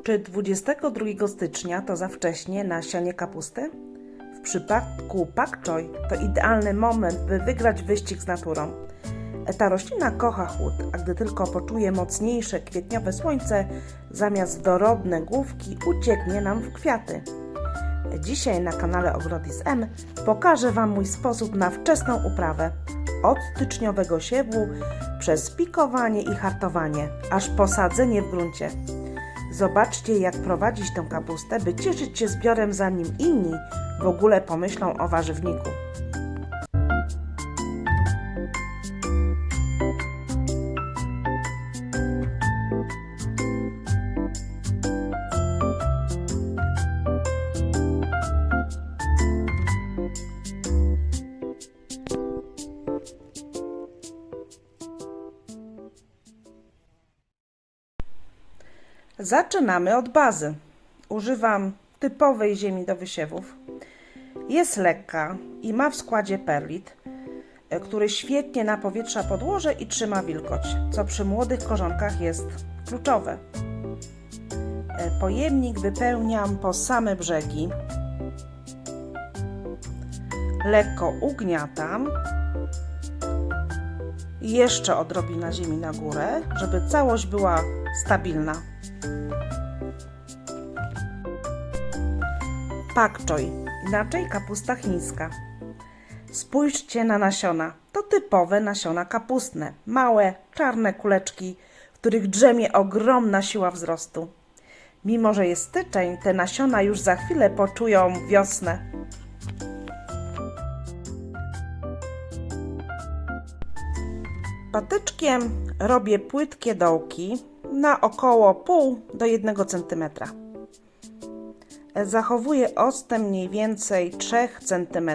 Czy 22 stycznia to za wcześnie na sianie kapusty? W przypadku pak choi to idealny moment, by wygrać wyścig z naturą. Ta roślina kocha chłód, a gdy tylko poczuje mocniejsze kwietniowe słońce, zamiast w dorodne główki ucieknie nam w kwiaty. Dzisiaj na kanale Ogrodis M pokażę Wam mój sposób na wczesną uprawę. Od styczniowego siewu, przez pikowanie i hartowanie, aż po sadzenie w gruncie. Zobaczcie, jak prowadzić tę kapustę, by cieszyć się zbiorem, zanim inni w ogóle pomyślą o warzywniku. Zaczynamy od bazy. Używam typowej ziemi do wysiewów. Jest lekka i ma w składzie perlit, który świetnie napowietrza podłoże i trzyma wilgoć, co przy młodych korzonkach jest kluczowe. Pojemnik wypełniam po same brzegi. Lekko ugniatam. Jeszcze odrobina ziemi na górę, żeby całość była stabilna. Pak choi, inaczej kapusta chińska. Spójrzcie na nasiona. To typowe nasiona kapustne. Małe, czarne kuleczki, w których drzemie ogromna siła wzrostu. Mimo że jest styczeń, te nasiona już za chwilę poczują wiosnę. Patyczkiem robię płytkie dołki na około 0,5 do 1 cm. Zachowuję odstęp mniej więcej 3 cm.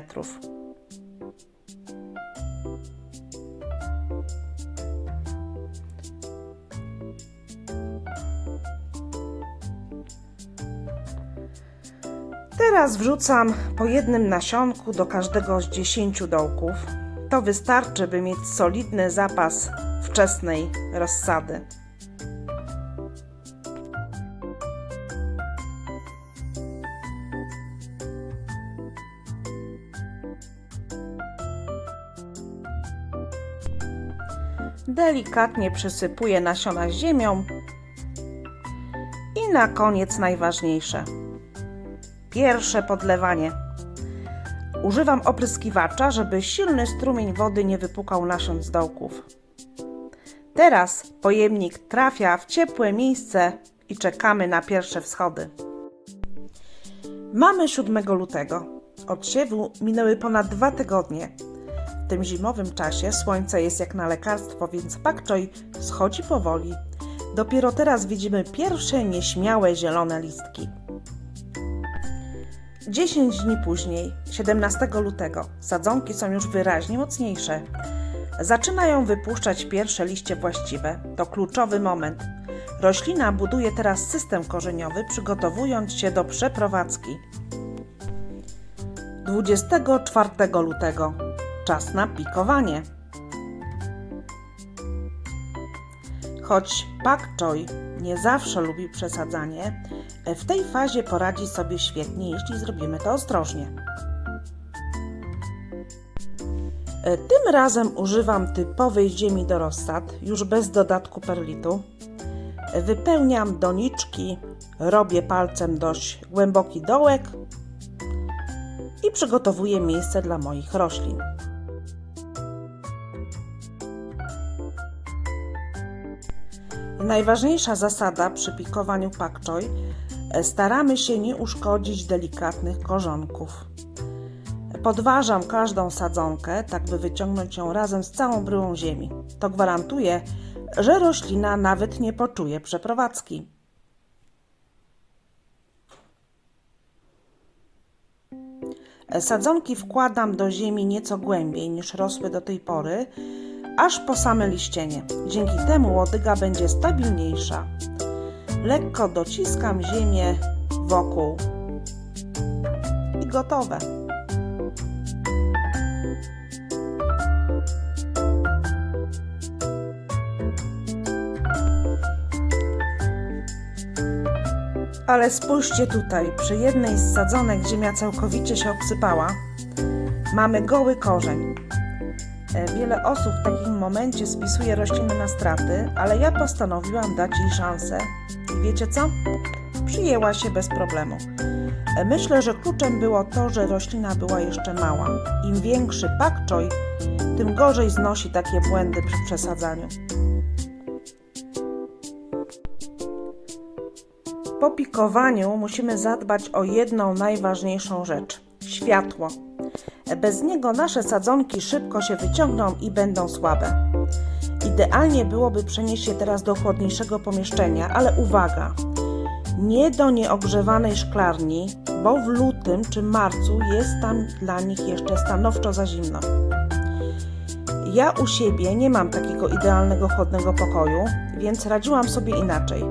Teraz wrzucam po jednym nasionku do każdego z 10 dołków. To wystarczy, by mieć solidny zapas wczesnej rozsady. Delikatnie przysypuję nasiona ziemią i na koniec najważniejsze. Pierwsze podlewanie. Używam opryskiwacza, żeby silny strumień wody nie wypukał nasion z dołków. Teraz pojemnik trafia w ciepłe miejsce i czekamy na pierwsze wschody. Mamy 7 lutego. Od siewu minęły ponad 2 tygodnie. W tym zimowym czasie słońce jest jak na lekarstwo, więc pak choi schodzi powoli. Dopiero teraz widzimy pierwsze nieśmiałe zielone listki. 10 dni później, 17 lutego, sadzonki są już wyraźnie mocniejsze. Zaczynają wypuszczać pierwsze liście właściwe. To kluczowy moment. Roślina buduje teraz system korzeniowy, przygotowując się do przeprowadzki. 24 lutego. Czas na pikowanie. Choć pak choi nie zawsze lubi przesadzanie, w tej fazie poradzi sobie świetnie, jeśli zrobimy to ostrożnie. Tym razem używam typowej ziemi do rozsad, już bez dodatku perlitu. Wypełniam doniczki, robię palcem dość głęboki dołek i przygotowuję miejsce dla moich roślin. Najważniejsza zasada przy pikowaniu pak choi: staramy się nie uszkodzić delikatnych korzonków. Podważam każdą sadzonkę, tak by wyciągnąć ją razem z całą bryłą ziemi. To gwarantuje, że roślina nawet nie poczuje przeprowadzki. Sadzonki wkładam do ziemi nieco głębiej niż rosły do tej pory, aż po same liścienie. Dzięki temu łodyga będzie stabilniejsza. Lekko dociskam ziemię wokół i gotowe. Ale spójrzcie tutaj, przy jednej z sadzonek ziemia całkowicie się obsypała. Mamy goły korzeń. Wiele osób w takim momencie spisuje rośliny na straty, ale ja postanowiłam dać jej szansę. I wiecie co? Przyjęła się bez problemu. Myślę, że kluczem było to, że roślina była jeszcze mała. Im większy pak choi, tym gorzej znosi takie błędy przy przesadzaniu. Po pikowaniu musimy zadbać o jedną najważniejszą rzecz – światło. Bez niego nasze sadzonki szybko się wyciągną i będą słabe. Idealnie byłoby przenieść je teraz do chłodniejszego pomieszczenia, ale uwaga! Nie do nieogrzewanej szklarni, bo w lutym czy marcu jest tam dla nich jeszcze stanowczo za zimno. Ja u siebie nie mam takiego idealnego chłodnego pokoju, więc radziłam sobie inaczej.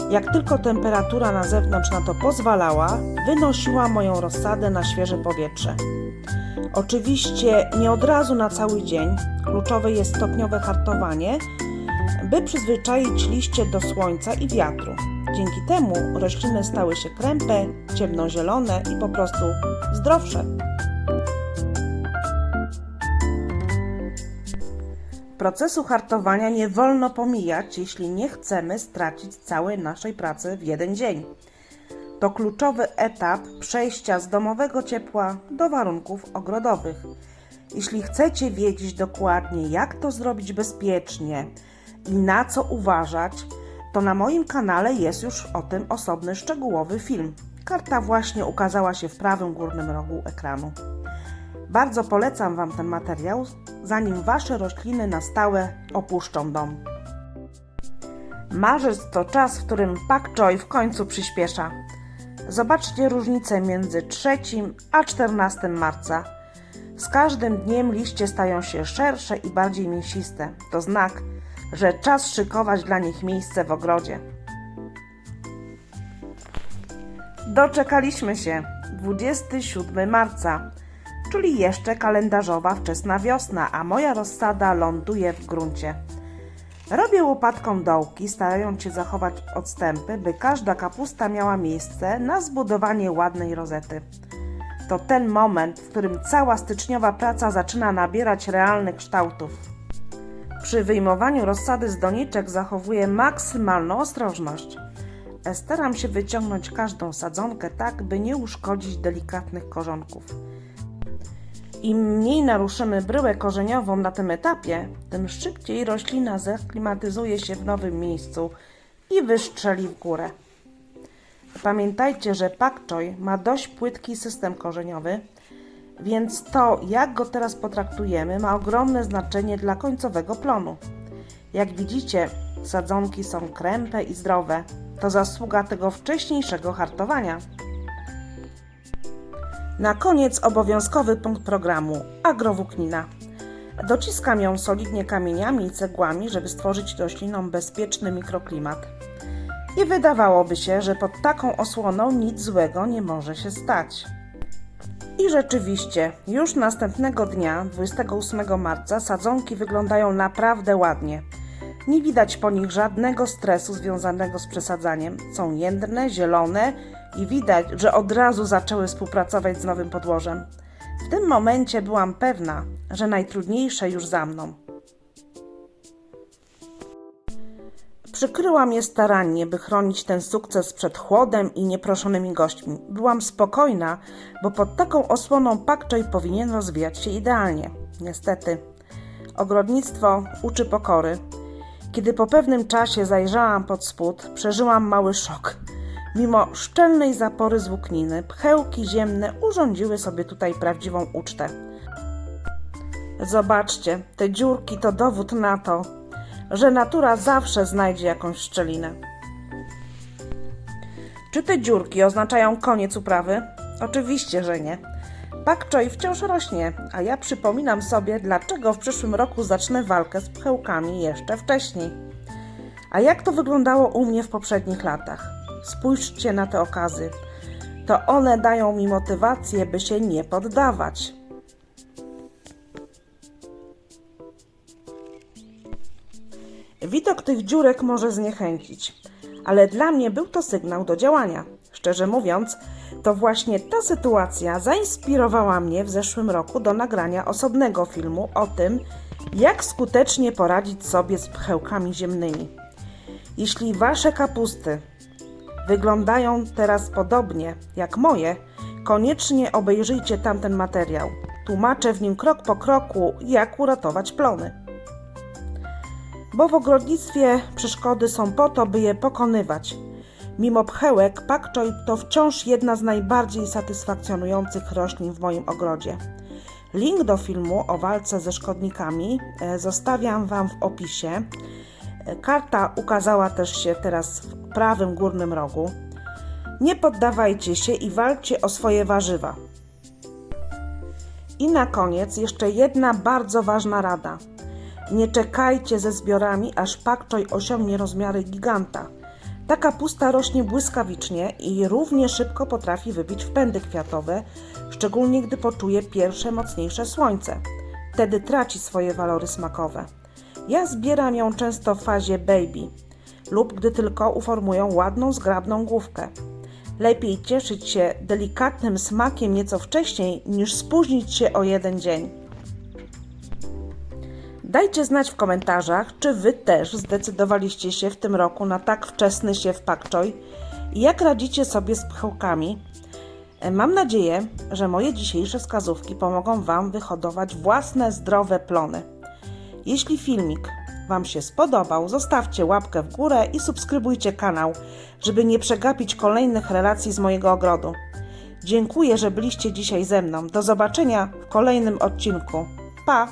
Jak tylko temperatura na zewnątrz na to pozwalała, wynosiłam moją rozsadę na świeże powietrze. Oczywiście nie od razu na cały dzień, kluczowe jest stopniowe hartowanie, by przyzwyczaić liście do słońca i wiatru. Dzięki temu rośliny stały się krępe, ciemnozielone i po prostu zdrowsze. Procesu hartowania nie wolno pomijać, jeśli nie chcemy stracić całej naszej pracy w jeden dzień. To kluczowy etap przejścia z domowego ciepła do warunków ogrodowych. Jeśli chcecie wiedzieć dokładnie, jak to zrobić bezpiecznie i na co uważać, to na moim kanale jest już o tym osobny, szczegółowy film. Karta właśnie ukazała się w prawym górnym rogu ekranu. Bardzo polecam Wam ten materiał, zanim Wasze rośliny na stałe opuszczą dom. Marzec to czas, w którym pak choi w końcu przyspiesza. Zobaczcie różnicę między 3 a 14 marca. Z każdym dniem liście stają się szersze i bardziej mięsiste. To znak, że czas szykować dla nich miejsce w ogrodzie. Doczekaliśmy się. 27 marca, czyli jeszcze kalendarzowa wczesna wiosna, a moja rozsada ląduje w gruncie. Robię łopatką dołki, starając się zachować odstępy, by każda kapusta miała miejsce na zbudowanie ładnej rozety. To ten moment, w którym cała styczniowa praca zaczyna nabierać realnych kształtów. Przy wyjmowaniu rozsady z doniczek zachowuję maksymalną ostrożność. Staram się wyciągnąć każdą sadzonkę tak, by nie uszkodzić delikatnych korzonków. Im mniej naruszymy bryłę korzeniową na tym etapie, tym szybciej roślina zaklimatyzuje się w nowym miejscu i wystrzeli w górę. Pamiętajcie, że pak choi ma dość płytki system korzeniowy, więc to, jak go teraz potraktujemy, ma ogromne znaczenie dla końcowego plonu. Jak widzicie, sadzonki są krępe i zdrowe. To zasługa tego wcześniejszego hartowania. Na koniec obowiązkowy punkt programu – agrowłóknina. Dociskam ją solidnie kamieniami i cegłami, żeby stworzyć roślinom bezpieczny mikroklimat. I wydawałoby się, że pod taką osłoną nic złego nie może się stać. I rzeczywiście, już następnego dnia, 28 marca, sadzonki wyglądają naprawdę ładnie. Nie widać po nich żadnego stresu związanego z przesadzaniem. Są jędrne, zielone i widać, że od razu zaczęły współpracować z nowym podłożem. W tym momencie byłam pewna, że najtrudniejsze już za mną. Przykryłam je starannie, by chronić ten sukces przed chłodem i nieproszonymi gośćmi. Byłam spokojna, bo pod taką osłoną pak choi powinien rozwijać się idealnie. Niestety, ogrodnictwo uczy pokory. Kiedy po pewnym czasie zajrzałam pod spód, przeżyłam mały szok. Mimo szczelnej zapory z włókniny, pchełki ziemne urządziły sobie tutaj prawdziwą ucztę. Zobaczcie, te dziurki to dowód na to, że natura zawsze znajdzie jakąś szczelinę. Czy te dziurki oznaczają koniec uprawy? Oczywiście, że nie. Pak choi wciąż rośnie, a ja przypominam sobie, dlaczego w przyszłym roku zacznę walkę z pchełkami jeszcze wcześniej. A jak to wyglądało u mnie w poprzednich latach? Spójrzcie na te okazy. To one dają mi motywację, by się nie poddawać. Widok tych dziurek może zniechęcić, ale dla mnie był to sygnał do działania. Szczerze mówiąc, to właśnie ta sytuacja zainspirowała mnie w zeszłym roku do nagrania osobnego filmu o tym, jak skutecznie poradzić sobie z pchełkami ziemnymi. Jeśli wasze kapusty wyglądają teraz podobnie jak moje, koniecznie obejrzyjcie tamten materiał. Tłumaczę w nim krok po kroku, jak uratować plony. Bo w ogrodnictwie przeszkody są po to, by je pokonywać. Mimo pchełek, pak choi to wciąż jedna z najbardziej satysfakcjonujących roślin w moim ogrodzie. Link do filmu o walce ze szkodnikami zostawiam Wam w opisie. Karta ukazała też się teraz w prawym górnym rogu. Nie poddawajcie się i walczcie o swoje warzywa. I na koniec jeszcze jedna bardzo ważna rada. Nie czekajcie ze zbiorami, aż pak choi osiągnie rozmiary giganta. Ta kapusta rośnie błyskawicznie i równie szybko potrafi wybić wpędy kwiatowe, szczególnie gdy poczuje pierwsze mocniejsze słońce. Wtedy traci swoje walory smakowe. Ja zbieram ją często w fazie baby lub gdy tylko uformują ładną, zgrabną główkę. Lepiej cieszyć się delikatnym smakiem nieco wcześniej, niż spóźnić się o jeden dzień. Dajcie znać w komentarzach, czy Wy też zdecydowaliście się w tym roku na tak wczesny siew pak choi i jak radzicie sobie z pchełkami. Mam nadzieję, że moje dzisiejsze wskazówki pomogą Wam wyhodować własne zdrowe plony. Jeśli filmik Wam się spodobał, zostawcie łapkę w górę i subskrybujcie kanał, żeby nie przegapić kolejnych relacji z mojego ogrodu. Dziękuję, że byliście dzisiaj ze mną. Do zobaczenia w kolejnym odcinku. Pa!